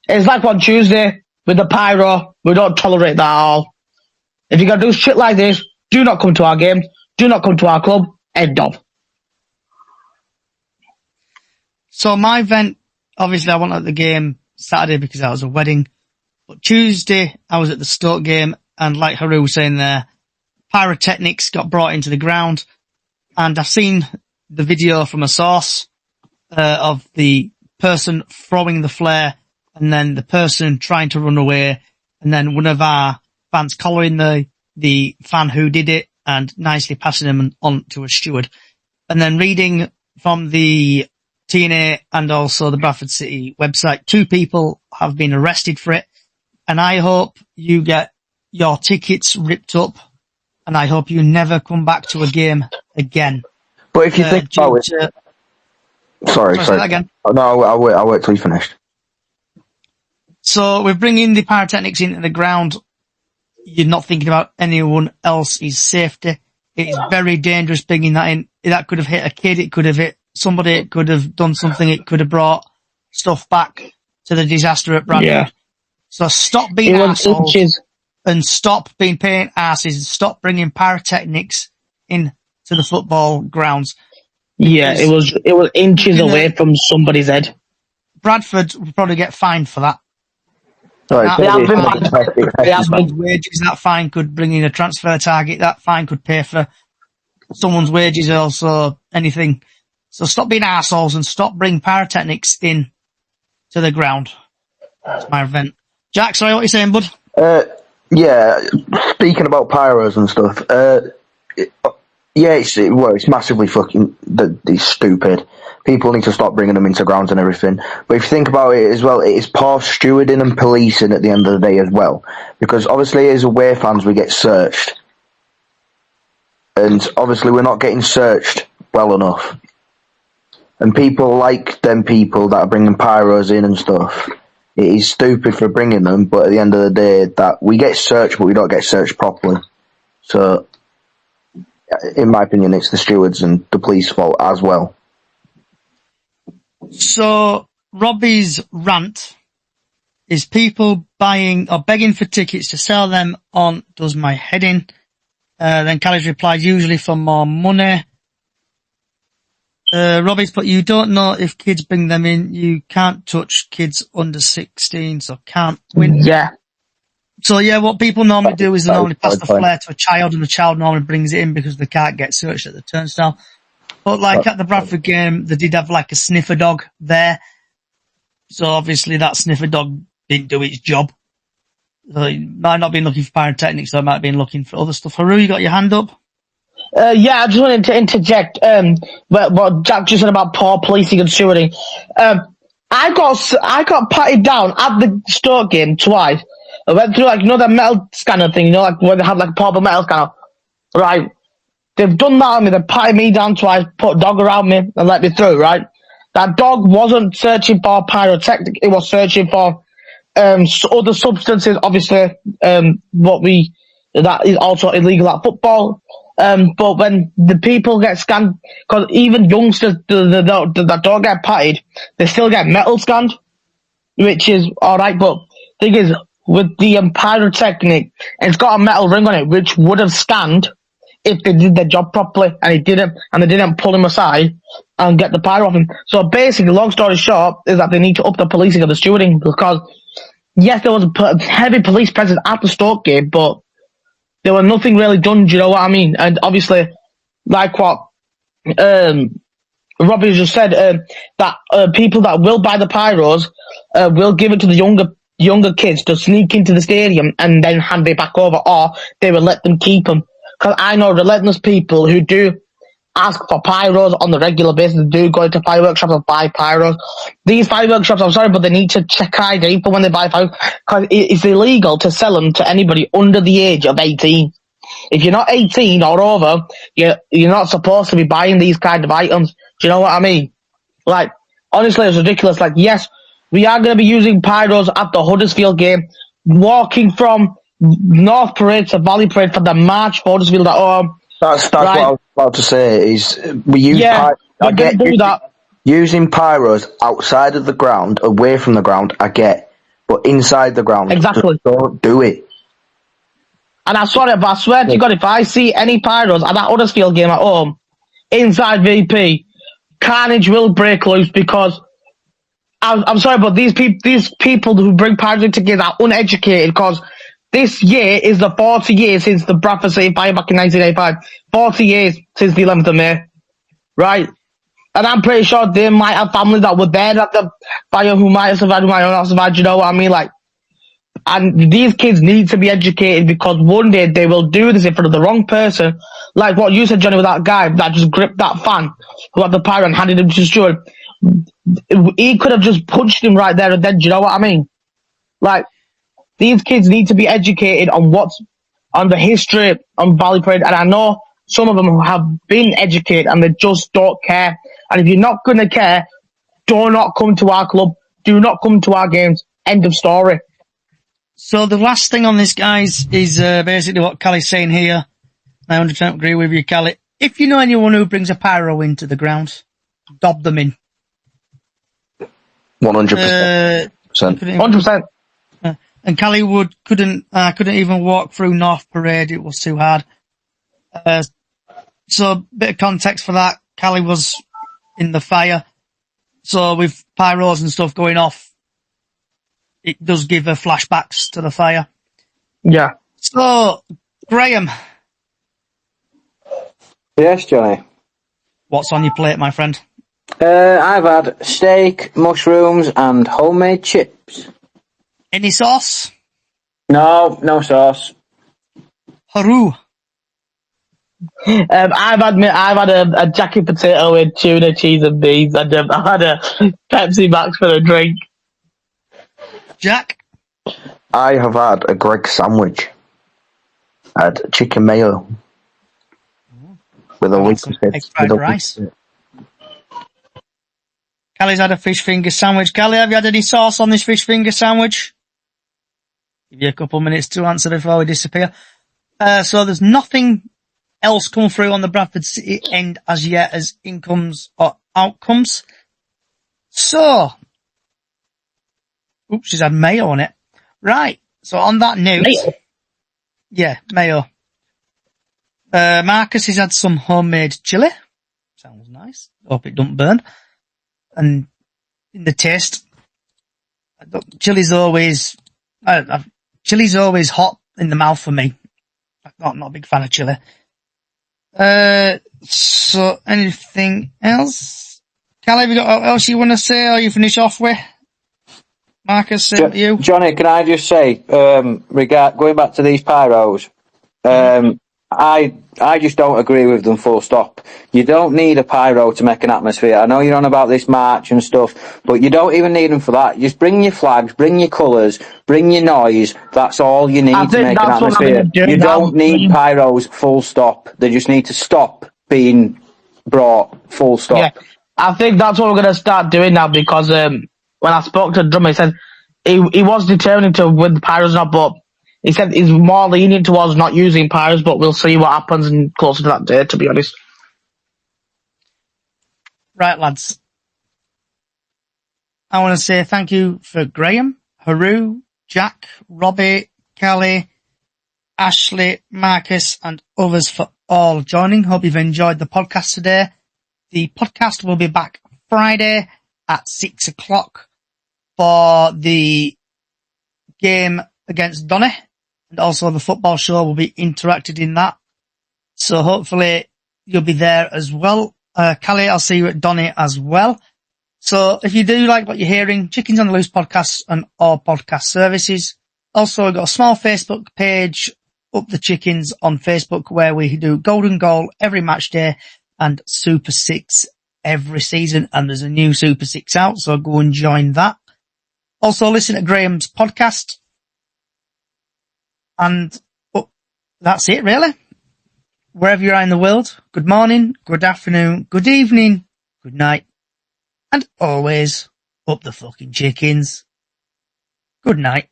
It's like on Tuesday with the pyro. We don't tolerate that at all. If you're going to do shit like this, do not come to our games. Do not come to our club. End of. So my vent, obviously I wasn't at the game Saturday because I was a wedding. But Tuesday, I was at the Stoke game, and like Haru was saying there, pyrotechnics got brought into the ground, and I've seen the video from a source of the person throwing the flare, and then the person trying to run away, and then one of our fans collaring the fan who did it and nicely passing him on to a steward. And then reading from the TNA and also the Bradford City website, 2 people have been arrested for it. And I hope you get your tickets ripped up, and I hope you never come back to a game again. But if you think about it... Sorry. Again. No, I'll wait till you finished. So we're bringing the pyrotechnics into the ground. You're not thinking about anyone else's safety. It is very dangerous bringing that in. That could have hit a kid. It could have hit somebody. It could have done something. It could have brought stuff back to the disaster at Bradford. Yeah. So stop being assholes and stop being paying asses and stop bringing pyrotechnics in to the football grounds. Yeah, it was inches away from somebody's head. Bradford will probably get fined for that. They have been wages. That fine could bring in a transfer target. That fine could pay for someone's wages, also anything. So stop being assholes and stop bringing pyrotechnics in to the ground. That's my event. Jack, sorry, what are you saying, bud? Yeah, speaking about pyros and stuff, it's massively fucking, it's stupid. People need to stop bringing them into grounds and everything. But if you think about it as well, it is poor stewarding and policing at the end of the day as well. Because obviously as away fans we get searched. And obviously we're not getting searched well enough. And people like them people that are bringing pyros in and stuff, it is stupid for bringing them, but at the end of the day, that we get searched, but we don't get searched properly. So, in my opinion, it's the stewards and the police fault as well. So, Robbie's rant is people buying or begging for tickets to sell them on Does My Head In. Then Callie's replied, usually for more money. Robbie's put, you don't know if kids bring them in. You can't touch kids under 16, so can't win. Yeah. So yeah, what people normally do is they normally pass the flare to a child, and the child normally brings it in because they can't get searched at the turnstile. But like at the Bradford game, they did have like a sniffer dog there. So obviously that sniffer dog didn't do its job. So it might not have been looking for pyrotechnics, so it might have been looking for other stuff. Haru, you got your hand up? Yeah, I just wanted to interject what Jack just said about poor policing and stewarding. I got patted down at the Stoke game twice. I went through the metal scanner thing, where they have a portable metal scanner. Right. They've done that on me, they patted me down twice, put a dog around me and let me through, right? That dog wasn't searching for pyrotechnic, it was searching for other substances, obviously, that is also illegal at football. But when the people get scanned, because even youngsters that don't get patted, they still get metal scanned, which is alright. But thing is, with the pyrotechnic, it's got a metal ring on it, which would have scanned if they did their job properly, and they didn't pull him aside and get the pyro off him. So basically, long story short, is that they need to up the policing of the stewarding, because yes, there was a heavy police presence at the Stoke game, but there was nothing really done, do you know what I mean? And obviously, like what Robbie just said, that people that will buy the pyros will give it to the younger kids to sneak into the stadium and then hand it back over, or they will let them keep them. Because I know relentless people who do ask for pyros on the regular basis, do go into fireworks shops and buy pyros. These fireworks shops, I'm sorry, but they need to check ID for when they buy fireworks, because it's illegal to sell them to anybody under the age of 18. If you're not 18 or over, you're not supposed to be buying these kind of items. Do you know what I mean? Like, honestly, it's ridiculous. Like, yes, we are going to be using pyros at the Huddersfield game, walking from North Parade to Valley Parade for the March for Huddersfield at home. That's right. What I was about to say is we use I get do that. Using pyros outside of the ground, away from the ground, I get, but inside the ground, exactly, just don't do it. And I swear, but I swear to God, if I see any pyros at that Huddersfield game at home, inside VP, carnage will break loose, because I'm sorry, but these people who bring pyros into games are uneducated, because this year is the 40 years since the Bradford City fire back in 1985. 40 years since the 11th of May. Right? And I'm pretty sure they might have families that were there at the fire who might have survived, who might not have survived, you know what I mean? Like, and these kids need to be educated, because one day they will do this in front of the wrong person. Like what you said, Johnny, with that guy that just gripped that fan who had the pyro and handed him to the steward. He could have just punched him right there and then, do you know what I mean? Like, these kids need to be educated on the history on Valley Parade, and I know some of them have been educated and they just don't care. And if you're not going to care, do not come to our club. Do not come to our games. End of story. So the last thing on this, guys, is basically what Callie's saying here. I 100% agree with you, Callie. If you know anyone who brings a pyro into the ground, dob them in. 100%. 100%. And Callie couldn't even walk through North Parade. It was too hard. So a bit of context for that. Callie was in the fire. So with pyros and stuff going off, it does give her flashbacks to the fire. Yeah. So, Graham. Yes, Johnny. What's on your plate, my friend? I've had steak, mushrooms, and homemade chips. Any sauce? No sauce. Haru. I've had a jacket potato with tuna, cheese, and beans, and I've had a Pepsi Max for a drink. Jack? I have had a Greg sandwich. I had chicken mayo. With a week of egg fried rice. Callie's had a fish finger sandwich. Callie, have you had any sauce on this fish finger sandwich? Give you a couple of minutes to answer before we disappear. So there's nothing else come through on the Bradford City end as yet as incomes or outcomes. So, oops, she's had mayo on it. Right. So on that note, mayo. Yeah, mayo. Marcus has had some homemade chili. Sounds nice. Hope it don't burn. And in the taste, chili's always hot in the mouth for me. I'm not a big fan of chili. So anything else? Callie, have you got what else you want to say, or you finish off with? Marcus, same to you. Johnny, can I just say, going back to these pyros, I just don't agree with them, full stop. You don't need a pyro to make an atmosphere. I know you're on about this march and stuff, but you don't even need them for that. Just bring your flags, bring your colours, bring your noise. That's all you need to make an atmosphere. You don't need pyros, full stop. They just need to stop being brought, full stop. Yeah, I think that's what we're going to start doing now, because when I spoke to the drummer, he said he was determined to win the pyros or not, but he said he's more lenient towards not using pyros, but we'll see what happens closer to that day, to be honest. Right, lads. I want to say thank you for Graham, Haru, Jack, Robbie, Callie, Ashley, Marcus, and others for all joining. Hope you've enjoyed the podcast today. The podcast will be back Friday at 6:00 for the game against Donny. And also the football show will be interacted in that. So hopefully you'll be there as well. Callie, I'll see you at Donny as well. So if you do like what you're hearing, Chickens on the Loose podcasts and all podcast services. Also, we've got a small Facebook page, Up the Chickens on Facebook, where we do Golden Goal every match day and Super 6 every season. And there's a new Super 6 out, so go and join that. Also, listen to Graham's podcast. And that's it, really. Wherever you are in the world, good morning, good afternoon, good evening, good night, and always up the fucking chickens. Good night.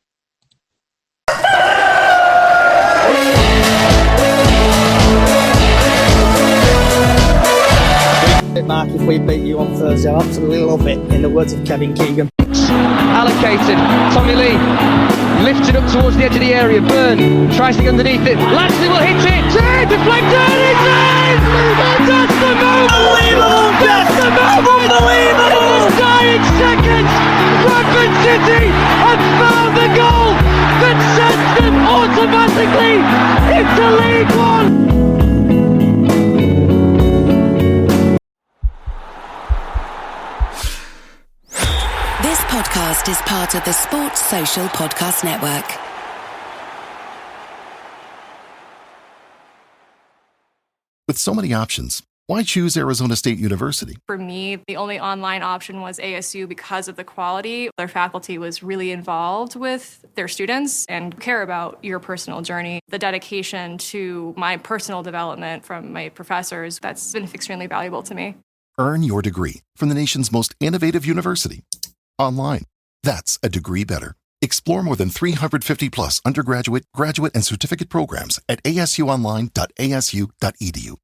Mark, if we beat you on Thursday, I absolutely love it, in the words of Kevin Keegan. Allocated, Tommy Lee lifted up towards the edge of the area. Byrne tries to get underneath it. Ladsley will hit it. Deflected. It's in. And that's the move. Unbelievable. That's the move. Unbelievable. In the dying seconds, Bradford City have found the goal that sends them automatically into League One. This podcast is part of the Sports Social Podcast Network. With so many options, why choose Arizona State University? For me, the only online option was ASU because of the quality. Their faculty was really involved with their students and care about your personal journey. The dedication to my personal development from my professors, that's been extremely valuable to me. Earn your degree from the nation's most innovative university. Online. That's a degree better. Explore more than 350 plus undergraduate, graduate, and certificate programs at asuonline.asu.edu.